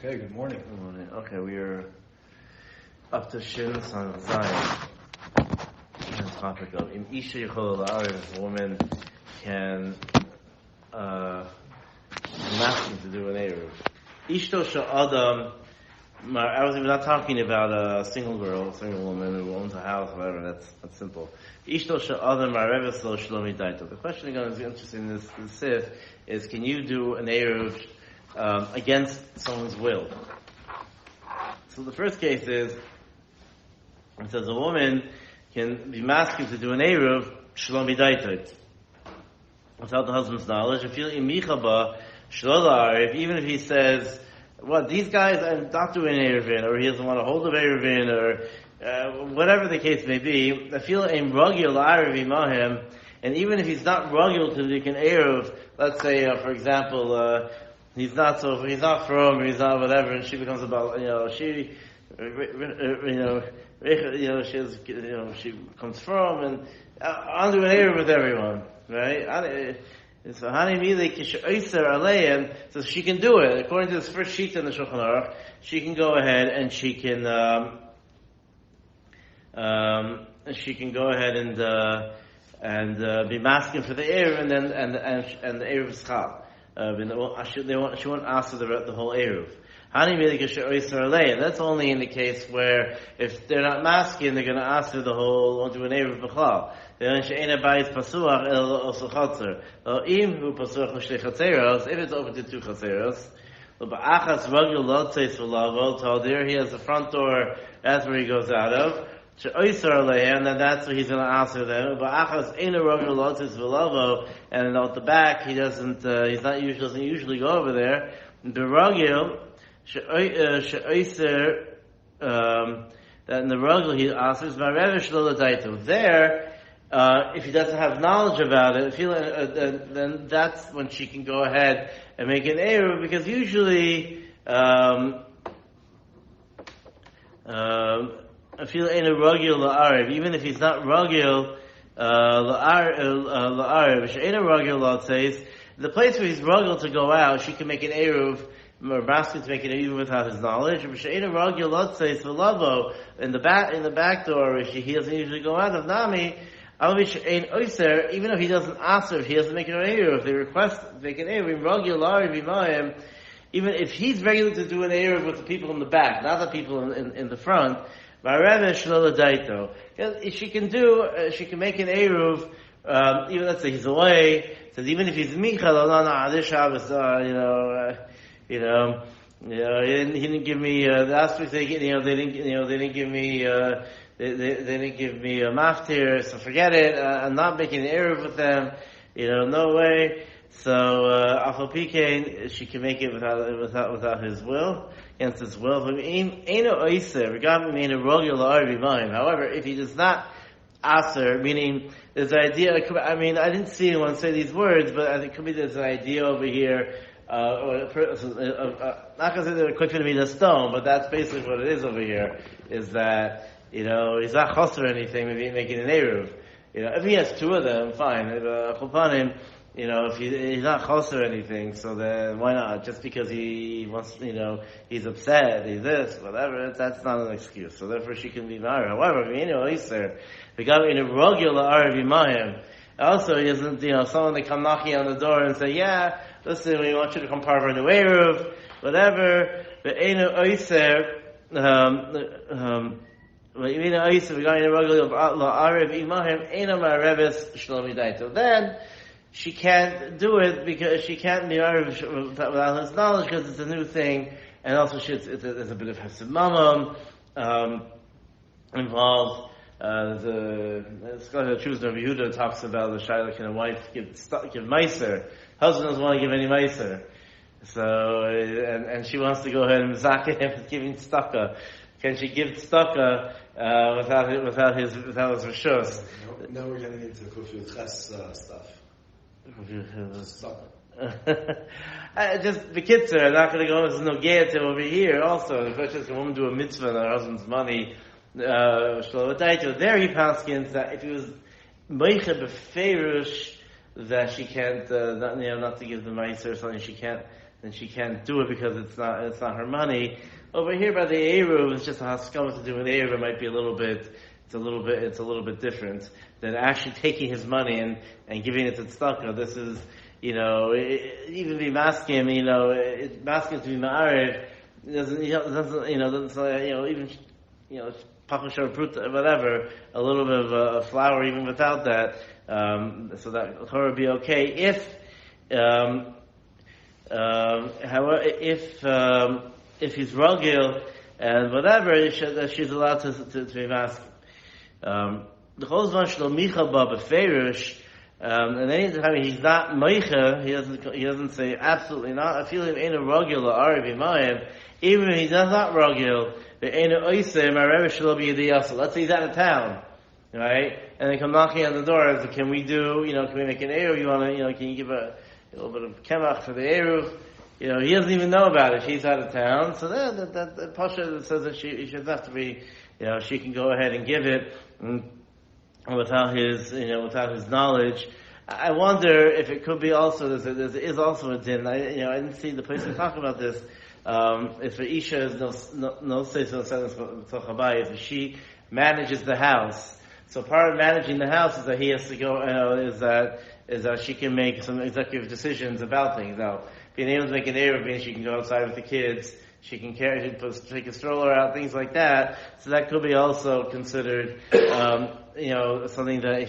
Okay, good morning. Good morning. Okay, we are up to Shin Son Zion. The topic of Im Isha Yechol La'arev, a woman can ask him to do an Eruv. Ishto Sha'adam, we're not talking about a single girl, a single woman who owns a house, whatever, that's simple. Ishto Sha'adam Ma'areves Lo Shlomi Daito. The question again is interesting in this Sif is, can you do an Eruv against someone's will? So the first case is, it says a woman can be masking to do an Eruv Shlomi Daitot without the husband's knowledge. If you imichaba Shlolar, even if he says, "Well, these guys are not doing Eruvin," or he doesn't want to hold of Eruvin, or whatever the case may be, I feel in ragil Arav imahim, and even if he's not ragil to do an Eruv, let's say, for example, he's not from, or he's not whatever, and she becomes about, she comes from, and I'll do an Eruv with everyone, right? So Hani Mili Kisha Alein, so she can do it. According to this first sheet in the Shulchan Aruch, she can go ahead and she can go ahead and be masking for the Eruv, and then and the Eruv is Chal. She won't ask for the whole Eruv. Hani Mili Kisha Alein. That's only in the case where if they're not masking, they're going to ask for the whole, won't do an Eruv b'chal. If it's open to two chaseros, there he has the front door, that's where he goes out of, and then that's where he's going to answer them. And at the back, he doesn't usually go over there. That in the ragil he answers, there, if he doesn't have knowledge about it, then that's when she can go ahead and make an Eruv, because usually, even if he's not ragil, the place where he's ragil to go out, she can make an Eruv, or basket to make it even without his knowledge. In the back door, he doesn't usually go out of Nami. Even if he doesn't answer, if he doesn't make an Eruv, if they request to make an Eruv, even if he's regular to do an Eruv with the people in the back, not the people in the front, she can make an Eruv, even let's say he's away, says even if he's Michal, this Shabbos, he didn't give me last week. They didn't give me a maftir, so forget it. I'm not making an Eruv with them. No way. So Afal Pikain, she can make it without his will, against his will. However, if he does not aser, meaning there's an idea. I didn't see anyone say these words, but I think it could be there's an idea over here. Not going to say they're quick to meet a stone, but that's basically what it is over here, is that, he's not chos or anything, maybe making an Eruv. If he has two of them, fine. If he's not chos or anything, so then why not? Just because he wants, he's upset, he's this, whatever, that's not an excuse. So therefore she can be married. However, he's there. We got in a regular Arav. Also, he doesn't, someone they come knocking on the door and say, yeah, listen, we want you to come part of our new Eruv, whatever. But Eino Oyser, then she can't do it because she can't be Eruv without his knowledge, because it's a new thing, and also there's a bit of Hesed Mamam involved. The scholar Chuzner of Yehuda talks about the Shaila, can a wife give meiser? Husband doesn't want to give any meiser. So, and she wants to go ahead and zakeh him with giving tzedakah. Can she give tzedakah, without his reshus? Now we're getting into Kufiyut Ches stuff. Just the kids are not going to go, there's no gate over here also. The question is, can a woman do a mitzvah on her husband's money? There he paskins that if he was meiche befeirush that she can't not to give the meiser or something, she can't then she can't do it because it's not her money. Over here by the Eruv, it's just a haskama to do with the Eruv. It might be it's a little bit different than actually taking his money and giving it to tzedakah. This is, even be maskim, maskim to be ma'ariv, even, pakashar pruta, whatever, a little bit of a flour even without that, so that Torah would be okay. However, if he's ragil and whatever, she's allowed to be masked. The whole zman shlo micha ba beferish, and anytime he's not meicha, he doesn't say absolutely not. I feel him ain't a ragil la'ariv imayim. Even if he's not ragil, the ain't a oiseh ma'arev shlo b'yediyasa. Let's say he's out of town, right? And they come knocking on the door. And say, can we make an eruv? You want to, can you give a little bit of kemach for the eruv? He doesn't even know about it. She's out of town. So that Pasha says that she doesn't have to be, she can go ahead and give it without his knowledge. I wonder if it could be also, there is also a din. I didn't see the place to talk about this. If an Isha is no say so if she manages the house. So part of managing the house is that he has to go, is that she can make some executive decisions about things. Now, being able to make an Eruv means she can go outside with the kids, she can take a stroller out, things like that. So that could be also considered, something that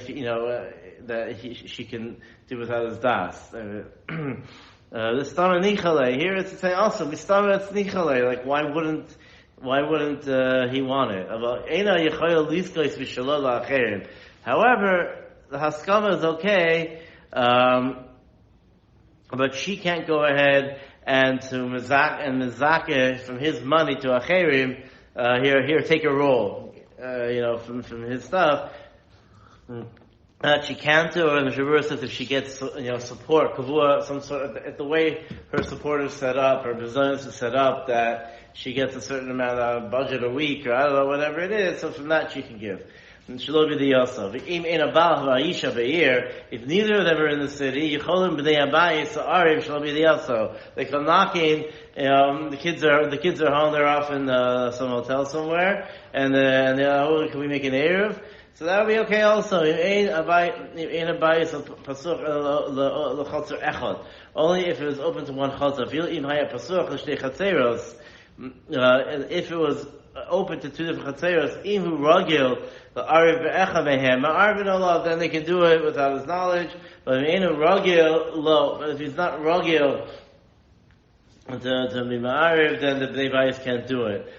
she can do without his das. The stama nichale, here it's saying also, mistama it's nichale, like why wouldn't he want it? However, the haskama is okay, but she can't go ahead and to mizake from his money to acherim, here take a roll, from his stuff. That she can't do, or the Shabbat says if she gets, support, kavua, some sort of, the way her support is set up, her business is set up, that she gets a certain amount of budget a week, or I don't know, whatever it is, so from that she can give. And she'll be the yosef. If neither of them are in the city, they come knocking, the kids are home, they're off in some hotel somewhere, and can we make an Eruv? So that would be okay also. Only if it was open to one chotzer. If it was open to two different chatzeros, then they can do it without his knowledge. But if he's not ragil to be ma'ariv, then the bnei bayis can't do it.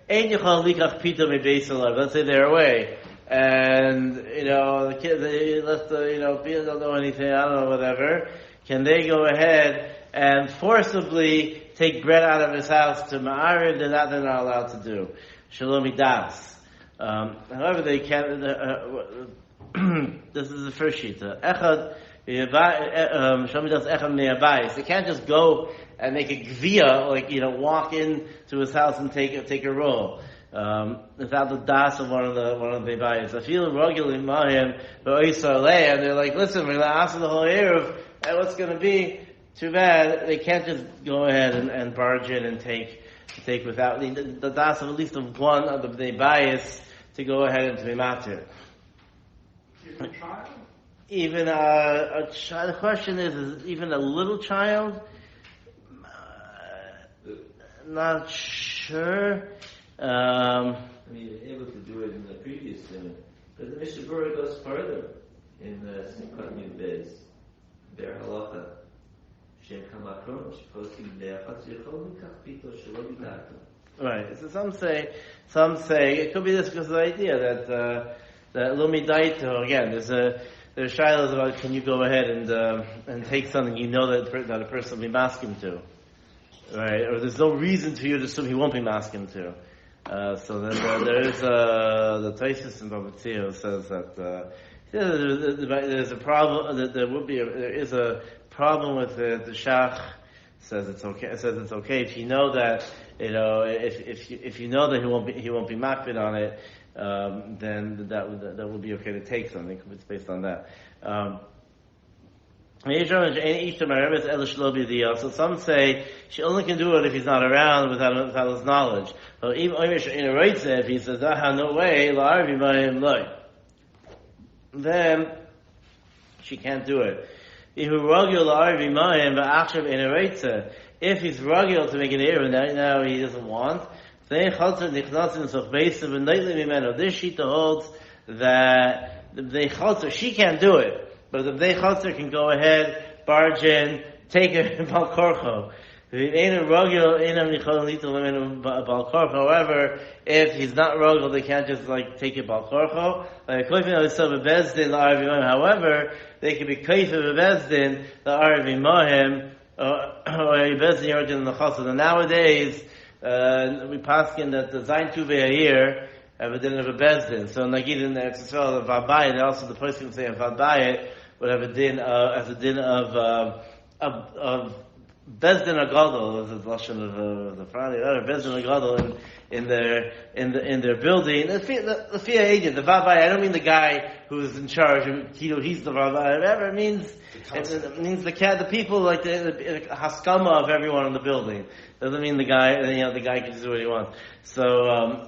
Let's say they're away, and the kids, they left people don't know anything, I don't know, whatever. Can they go ahead and forcibly take bread out of his house to ma'ariv? They're not allowed to do. Shalom das. However, they can. This is the first shita. Echad. Shalom das echad me'abayis. They can't just go and make a gvia, walk into his house and take a roll, without the das of one of the bayis. I feel ragil in mahim, and they're like, listen, we're going to ask the whole eruv, and what's going to be? Too bad. They can't just go ahead and barge in and take without the das of at least of one of the bayis to go ahead and to be matir. Even a child. The question is even a little child? Not sure. You're able to do it in the previous limit. But the Mishnah Berurah goes further in the Simchat Yud Beis. Ber halacha. Shem kamakron, sheposkim le'achatz yechol mikach pito shelo b'dato. Right. So some say it could be this because of the idea that lo midaito, again, there's shilas about can you go ahead and take something that a person will be masking to. Right, or there's no reason for you to assume he won't be masking to. So then there is the Taisus in Bava Tzia says that there's a problem. That there is a problem with the Shach. Says it's okay. If you know that if you know that he won't be makbid on it, then that would be okay to take something. It's based on that. So some say she only can do it if he's not around without his knowledge. So even if he says, no way, then she can't do it. If he's ragil to make an error and now he doesn't want, this shita holds that the bnei chotzer, she can't do it. But the bnei chotzer can go ahead, barge in, take it bal korcho. However, if he's not rogel, they can't just take it bal korcho. However, they can be kaif of bezdin the arav imahem or bezdin yarden in the chassid. And nowadays, we paskin that the zayin tu ve'ayir have a din of a bezdin. So nagid in the Eretz of Vabayit, also the person would say of Vabayit would have a din as a din of bezdin agadol, as a lashon of the Friday, bezdin agadol in their building. The fear agent, the Vabayit. I don't mean the guy who's in charge. He's the Vabayit. Whatever it means. It means the people, like the haskama of everyone in the building. Doesn't mean the guy. The guy can do what he wants. So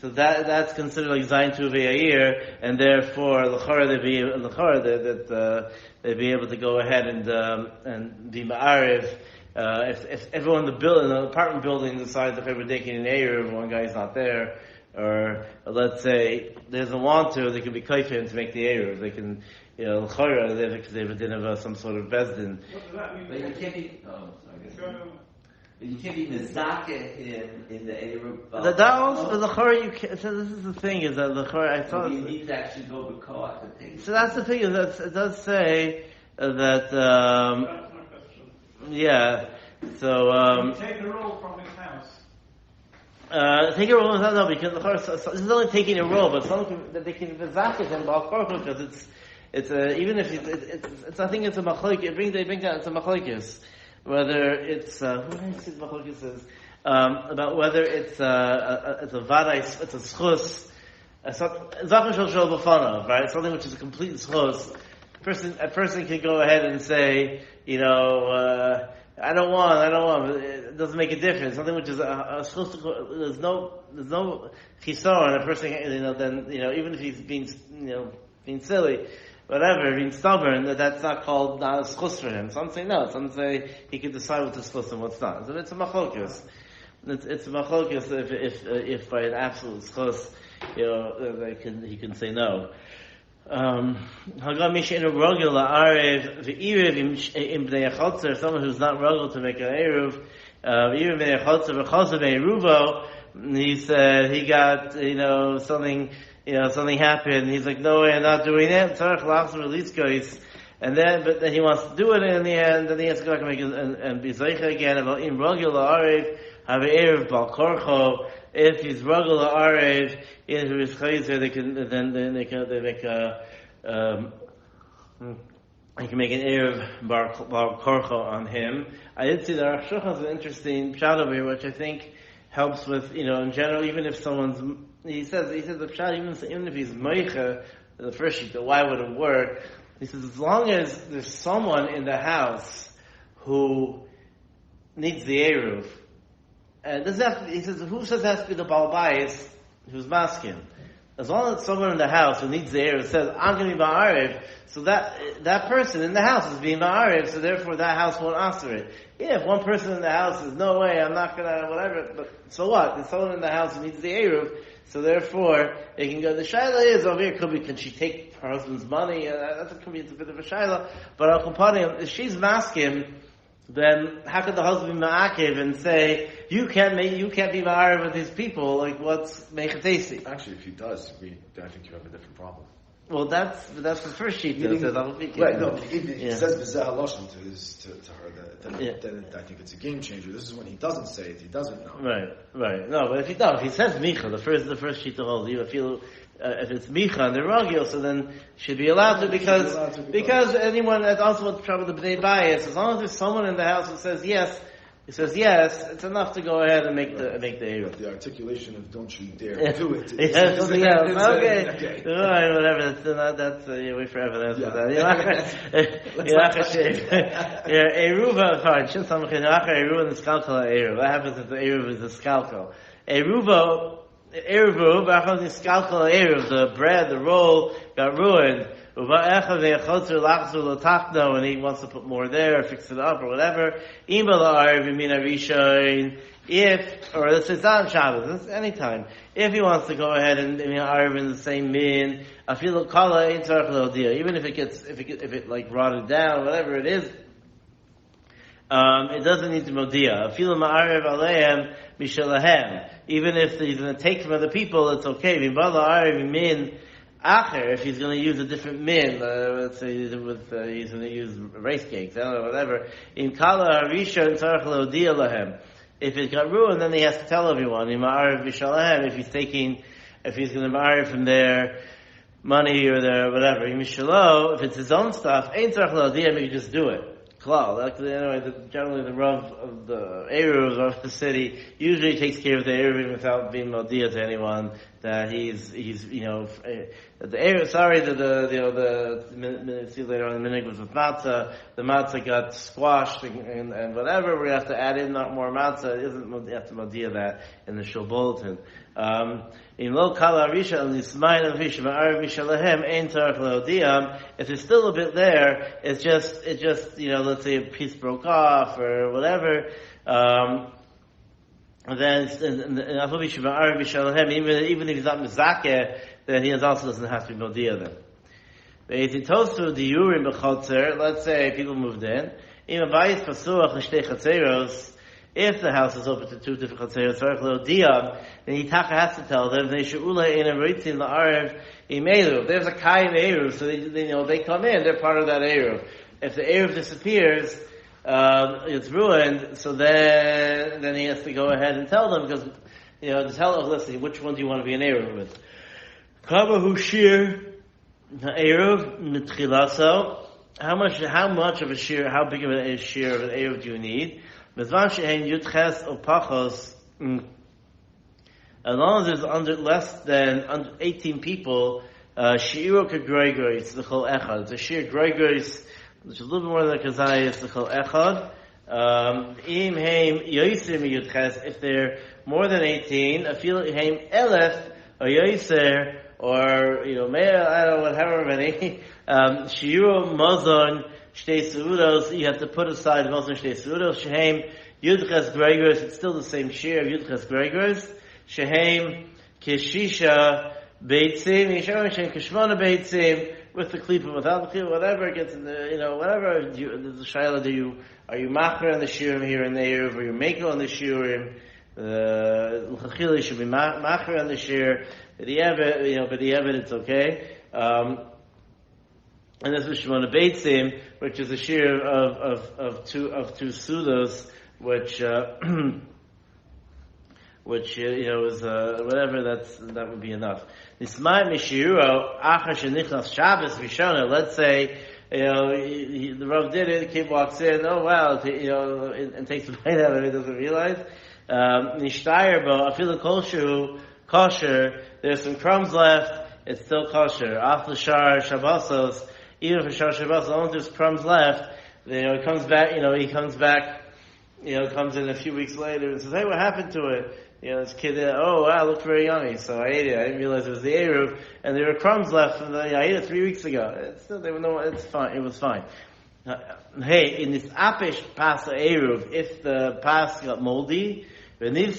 that's considered like zayin tu ve'ayir, and therefore they'd be able to go ahead and be ma'ariv. If everyone in the apartment building decides if they're taking an eruv, one guy's not there, or let's say doesn't want to, they can be kaifin to make the eruv. They can, l'chora, they have a din of some sort of bezdin. But you can't be. You can't be mezakeh in the eruv. That also the l'chora you can't. So this is the thing is that l'chora I thought you need to actually go b'koach to take. So that's the thing is that it does say that. Yeah. So take a roll from his house. Take a roll, no, because this is only taking a roll, but something that they can v'zakeh and bal korcho because it's even if it's I think it's a machlokes. They bring that it's a machlokes. Whether it's about whether it's a vaday, it's a schus, right? Something which is a complete schus. A person can go ahead and say, I don't want. It doesn't make a difference. Something which is a schus. There's no chisaron. A person, then even if he's being silly. Whatever, being stubborn, that's not called not a schus for him. Some say no. Some say he can decide what's a schus and what's not. So it's a machlokes. It's a machlokes if by an absolute schus, he can say no. Someone who's not ruggle to make an eruv, he said he got something happened. He's like, no way, I'm not doing it. And then he wants to do it in the end. Then he has to go back and make it and be zeicha again. About in regular arev have an erev bal korcho. If he's regular arev into his chayzer, they can make an erev bal korcho on him. I did see that Orach Chaim has an interesting pshat over here, which I think helps with in general. Even if someone's he says the pshat, even if he's meicha, the first sheet, why would it work? He says as long as there's someone in the house who needs the eruv, and he says who says it has to be the Baal Bayis who's masking? As long as someone in the house who needs the eruv says I'm going to be ma'ariv, so that person in the house is being ma'ariv, so therefore that house won't answer it. Yeah, if one person in the house says no way, I'm not going to whatever, but so what? There's someone in the house who needs the eruv. So therefore, it can go. The shaila is over here. Can she take her husband's money? It's a bit of a shaila. But al kupanim, if she's masking, then how could the husband be ma'akev and say you can't be ma'ariv with these people? Like what's mechatesi? Actually, if he does, I think you have a different problem. Well, that's the first sheet that says right. No, if he says b'zeh haloshen to her, then I think it's a game changer. This is when he doesn't say it; he doesn't know. Right. No, but if he says micha, the first sheet to hold, if it's micha and they're ragil, so then she'd be allowed to because anyone that's also what's trouble the bnei bayis, as long as there's someone in the house who says yes, He says, yes, it's enough to go ahead and make the Eruv. But the articulation of "don't you dare do it" Yeah, something else. Okay. Alright, whatever. That's you wait for evidence for that. Eruva, fine. Eruva and the skalkal Eruv. What happens if the Eruv is the skalkal? Eruva, the skalkal Eruv, the bread, the roll got ruined. And he wants to put more there, or fix it up, or whatever. If, or let's say it's not on Shabbos, it's any time. If he wants to go ahead and Arv in the same min, even if it like rotted down, whatever it is, it doesn't need to modia. Even if he's going to take from other people, it's okay. If he's going to use a different min, let's say he's going to use rice cakes, I don't know, whatever. In kala harisha and tzarich leodia lahem. If it got ruined, then he has to tell everyone. If he's going to borrow from their money or their whatever. If it's his own stuff, ain't tzarich leodia, he can just do it. Generally the Rav of the Eruvs of the city usually takes care of the Eruvin without being modia to anyone that he's the Eruv. Sorry, see later on the minhag was with matzah. The matzah got squashed and whatever. We have to add in not more matzah. It isn't you have to modia that in the shul bulletin. In lo kala arisha al nismayin avish ma'arav mishalahem ein tzarich leodiam. If it's still a bit there, it's just let's say a piece broke off or whatever. Then even if he's not mizakeh, then he also doesn't have to be modia then. Let's say people moved in. If the house is open to two different chatzeros, then Yitaka has to tell them if there's a kai in Eruv, so they come in, they're part of that Eruv. If the Eruv disappears, it's ruined, so then he has to go ahead and tell them, because to tell them, listen, which one do you want to be an Eruv with? Kavahu shir Eruv mitchilaso. How much of a shir, how big of a shir of an Eruv do you need? As long as there's less than 18 people, shi'iro k'greigor, it's the chol echad. It's a shir greigors, which is a little bit more than a kazayah, it's the chol echad. Im heim yoiser miyutches, if they're more than 18, afil heim elef, or yoiser, or, mea, I don't know, however many, shi'iro mazon, Shtei Seudos, you have to put aside Moshe Shtei Seudos. Shehem Yudches Gregors, it's still the same share of Yudches Gregors. Shehem Keshisha Beitzim, Yisharim Shehem Keshmona Beitzim, with the klipa, without the klipa, whatever gets in the, whatever. There's a shayla, are you macher on the shiurim here and there, or you maker on the shiurim? L'chachila should be macher on the shir. But the Eved, it's okay. And this is Shemona Beitzim, which is a shir of two sudos, which is whatever. That would be enough. Nismai Mishiro Achar Shenichnas Shabbos Rishona. Let's say the Rav did it. The kid walks in. Oh wow! And takes the bite out of it. Doesn't realize. Nishtayer bo afilu kosher. There's some crumbs left. It's still kosher. After shar Shabbosos. Even if Shar Shabbos, as long as there's crumbs left, he comes back, comes in a few weeks later and says, hey, what happened to it? This kid, oh wow, it looked very yummy, so I ate it. I didn't realize it was the Eruv, and there were crumbs left from I ate it 3 weeks ago. It's fine, it was fine. Hey, in this apish pas Eruv, if the pas got moldy, and he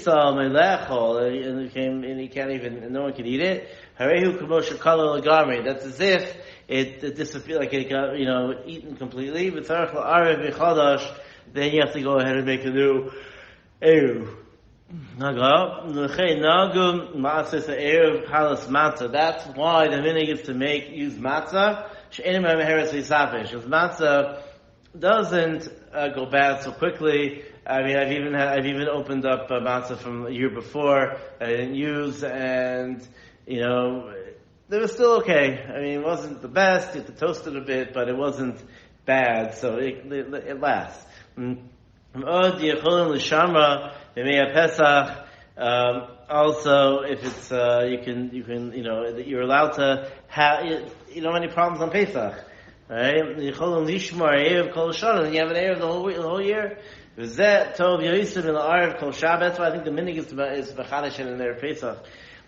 can't even, no one can eat it, that's as if it disappeared, like it got, eaten completely. Then you have to go ahead and make a new Eruv. That's why the minhag is to use matzah. Because matzah doesn't go bad so quickly. I mean, I've even opened up matzah from a year before I didn't use, and they were still okay. I mean, it wasn't the best. You had to toast it a bit, but it wasn't bad, so it lasts. Also, if it's you can you're allowed to have you don't have any problems on Pesach, right? You have an erev the whole year. That's why I think the minig is b'chadash in their Pesach.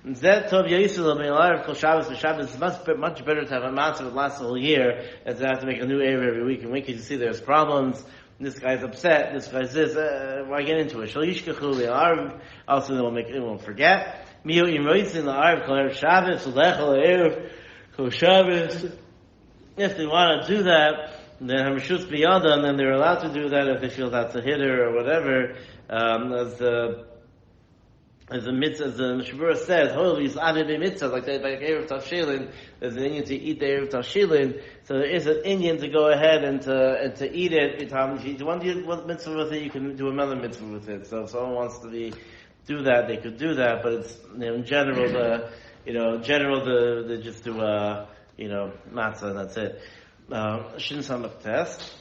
Zet tov yisrael bein alav kol Shabbos v'Shabbos. It's much better to have a matzah that lasts the whole year than to have to make a new erev every week and week. Because you see, there's problems. This guy's upset. This guy's this. Why get into it? Shal yishkachu le'arav. Also, they won't forget. Miyo imroitzin le'arav kol erev Shabbos ulechol erev kol Shabbos. If they want to do that, then hamashus biyada, and then they're allowed to do that if they feel that's a hitter or whatever. As the Mishabura says, holy is added a mitzvah, like that by Erev Tavshilin, there's an Indian to eat the Erev Tavshilin, so there is an Indian to go ahead and to eat it. If you want to do one mitzvah with it, you can do another mitzvah with it. So if someone wants to do that, they could do that, but it's, in general, they just do, matzah and that's it. Shin Samach test.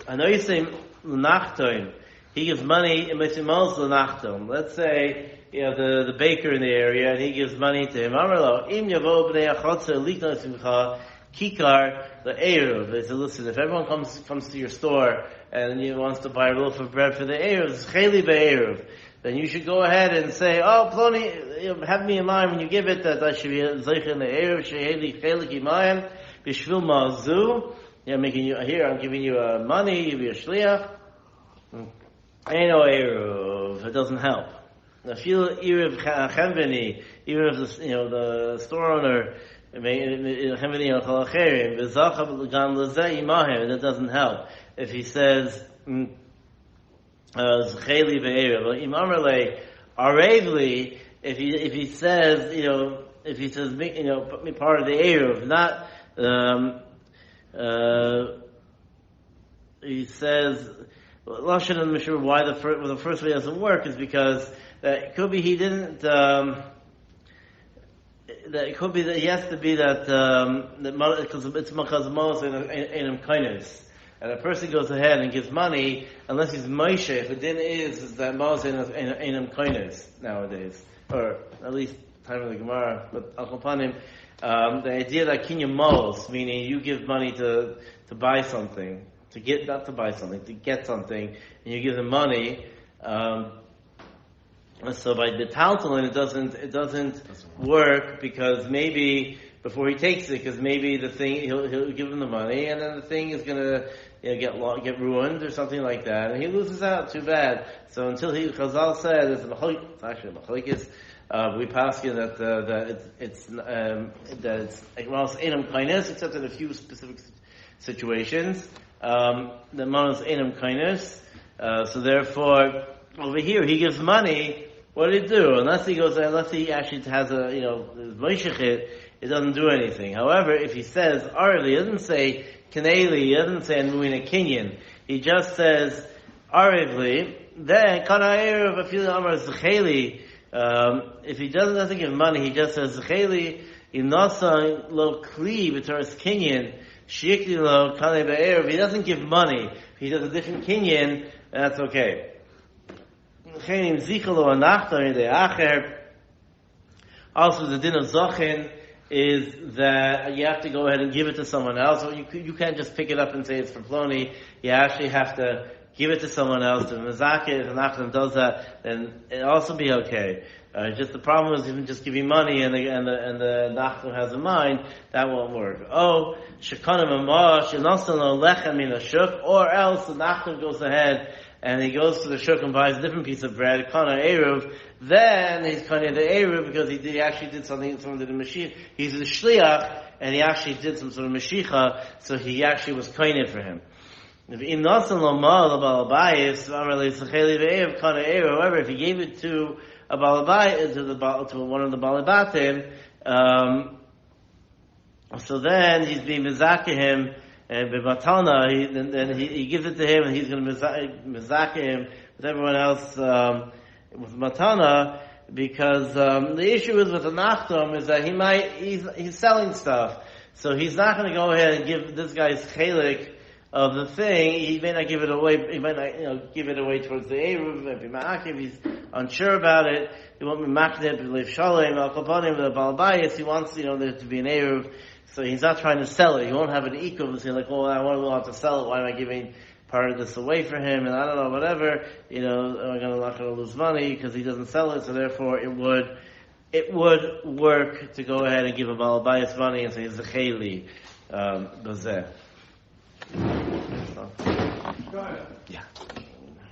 I know you say, L'nachtoim, he gives money in Mesimal's L'nachtom. Let's say, the baker in the area, and he gives money to him. Amarlo, im yavo b'nei achotzer likno simcha kikar le'eruv. They say, listen, if everyone comes to your store and he wants to buy a loaf of bread for the eruv, cheli be'eruv, then you should go ahead and say, oh, Ploni, have me in mind when you give it that I should be zeichen le'eruv, sheheli chelik imayim, b'shvil ma'azu. I'm giving you money, you be a shliach. Ain't no eruv. It doesn't help. If you eruv chemveni, even if the store owner chemveni al chalacherim v'zachav l'gan l'zeh imahim, and it doesn't help. If he says zcheli ve'eruv, imamerle arevli, if he says put me part of the eruv, not he says. Lashon and Mishur, why the first way doesn't work is because it could be he didn't. That it could be that he has to be that because it's machazmos and kindness, and a person goes ahead and gives money unless he's Moshe. If the din is that mos and kindness nowadays, or at least time of the Gemara, but al kapanim, the idea that kinyan mos, meaning you give money to buy something. To get something, and you give them money. So by the taltalin, it doesn't work because maybe before he takes it, because maybe the thing he'll give him the money, and then the thing is gonna get ruined or something like that, and he loses out. Too bad. So until Chazal said it's actually machlokes. We pass you that it's enam kindness, except in a few specific situations. The manos enam kindness. So therefore, over here he gives money. What did he do? Unless he actually has moishechit, it doesn't do anything. However, if he says arli, he doesn't say kaneli, he doesn't say anuina kinyan. He just says arivli. Then kana erev afil amar zecheli. If he doesn't give money, he just says zecheli inasa lo kli b'toras kinyan. Shikli lo kanei be'erev. If he doesn't give money, if he does a different kinyan, that's okay. Also, the din of Zachin is that you have to go ahead and give it to someone else. So you can't just pick it up and say it's for Ploni. You actually have to give it to someone else. If Mezakeh, if Nachman does that, then it'll also be okay. Just the problem is even just giving money and the Nachman has a mind, that won't work. Oh, Shekanim Amash, Inasan Lechem min Ashuk, or else the Nachman goes ahead and he goes to the shuk and buys a different piece of bread, kana eruv, then he's kana the eruv because he actually did something from the Mashiach. He's a shliach, and he actually did some sort of Mashiach, so he actually was kana for him. However, if he gave it to a balabay, to one of the balabatim, so then he's being mizakeh him, and b'matana, he gives it to him, and he's going to mizakeh him with everyone else with matana, because the issue is with the nachtom is that he's selling stuff, so he's not going to go ahead and give this guy's chelik of the thing, he may not give it away. He might not, give it away towards the eruv. Maybe ma'akiv. He's unsure about it. He won't be makneh b'leiv shalom al kopanim the balbayis. He wants, there to be an eruv. So he's not trying to sell it. He won't have an ikuv and say like, "Oh, I want to sell it. Why am I giving part of this away for him?" And I don't know, whatever. I'm not going to lose money because he doesn't sell it. So therefore, it would work to go ahead and give a balbayis money and say zecheli bazeh. Yeah.